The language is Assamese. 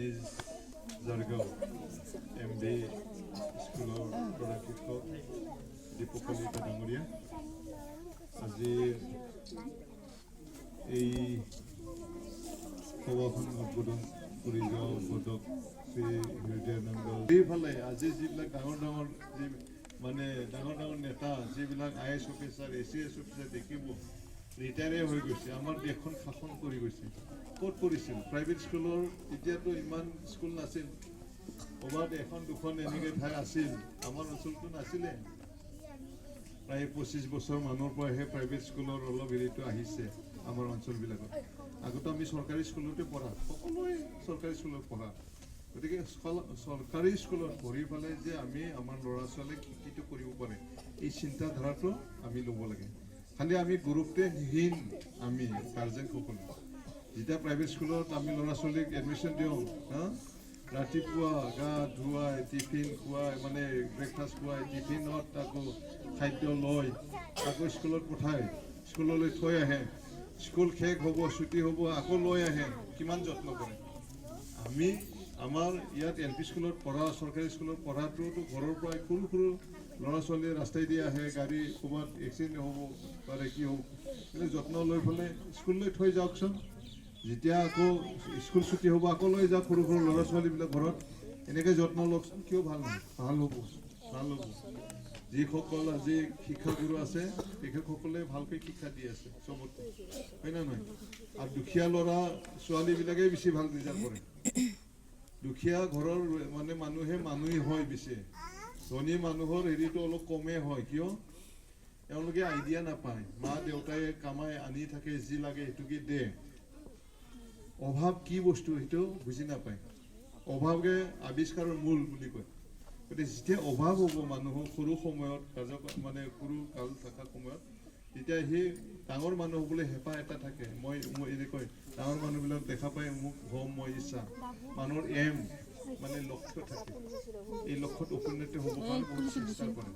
নিজ জাৰগাঁও MD স্কুলৰ প্ৰধান শিক্ষক দীপক কলিতা ডাঙৰীয়া আজি এই সভাখন উদ্বোধন কৰি যোৱা উদ্বোধক শ্ৰী হৃদয়ানন্দ এইফালে আজি যিবিলাক ডাঙৰ যি মানে ডাঙৰ নেতা যিবিলাক IAS অফিচাৰ ACS অফিচাৰ দেখিব ৰিটায়াৰে হৈ গৈছে আমাৰ দেশখন শাসন কৰি গৈছে ক'ত কৰিছিল প্ৰাইভেট স্কুলৰ এতিয়াতো ইমান স্কুল নাছিল ক'ৰবাত এখন দুখন এনেকৈ ঠাই আছিল আমাৰ অঞ্চলটো নাছিলে প্ৰায় 25 বছৰ মানৰ পৰাহে প্ৰাইভেট স্কুলৰ অলপ হেৰিটো আহিছে আমাৰ অঞ্চলবিলাকত আগতে আমি চৰকাৰী স্কুলতে পঢ়া সকলোৱে চৰকাৰী স্কুলত পঢ়া গতিকে চৰকাৰী স্কুলত পঢ়ি পেলাই যে আমি আমাৰ ল'ৰা ছোৱালীক শিক্ষিত কৰিব পাৰে এই চিন্তাধাৰাটো আমি ল'ব লাগে খালি আমি গুৰুত্বহীন আমি গাৰ্জেনসকলে যেতিয়া প্ৰাইভেট স্কুলত আমি ল'ৰা ছোৱালীক এডমিশ্যন দিওঁ ৰাতিপুৱা গা ধুৱাই টিফিন খুৱাই মানে ব্ৰেকফাষ্ট খুৱাই টিফিনত আকৌ খাদ্য লৈ আকৌ স্কুলত পঠাই স্কুললৈ থৈ আহে স্কুল শেষ হ'ব ছুটি হ'ব আকৌ লৈ আহে কিমান যত্ন কৰে আমি আমাৰ ইয়াত LP স্কুলত পঢ়া চৰকাৰী স্কুলত পঢ়াটোতো ঘৰৰ পৰাই সৰু ল'ৰা ছোৱালীয়ে ৰাস্তাইদি আহে গাড়ী ক'ৰবাত এক্সিডেণ্ট হ'ব পাৰে কি হ'ব কিন্তু যত্ন লৈ পেলাই স্কুললৈ থৈ যাওকচোন যেতিয়া আকৌ স্কুল ছুটি হ'ব আকৌ লৈ যাওক সৰু ল'ৰা ছোৱালীবিলাক ঘৰত এনেকৈ যত্ন লওকচোন কিয় ভাল হ'ব যিসকল আজি শিক্ষাগুৰু আছে তেখেতসকলে ভালকৈ শিক্ষা দি আছে চবতে হয় না নহয় আৰু দুখীয়া ল'ৰা ছোৱালীবিলাকেই বেছি ভাল ৰিজাল্ট কৰে দুখীয়া ঘৰৰ মানে মানুহেই হয় বেছি ধনী মানুহৰ হেৰিটো অলপ কমেই হয় কিয় তেওঁলোকে আইডিয়া নাপায় মা দেউতাই কামাই আনি থাকে যি লাগে সেইটোকে দিয়ে অভাৱ কি বস্তু সেইটো বুজি নাপায় অভাৱে আৱিষ্কাৰৰ মূল বুলি কয় গতিকে যেতিয়া অভাৱ হ'ব মানুহৰ সৰু সময়ত মানে সৰু কাল থকা সময়ত তেতিয়া সেই ডাঙৰ মানুহ হ'বলৈ হেঁপাহ এটা থাকে মই এনেকৈ ডাঙৰ মানুহবিলাক দেখা পাই মোক হ'ম মই ইচ্ছা মানুহৰ মানে লক্ষ্য থাকে এই লক্ষ্যত উপনীত হ'ব কাৰণে বহুত চেষ্টা কৰে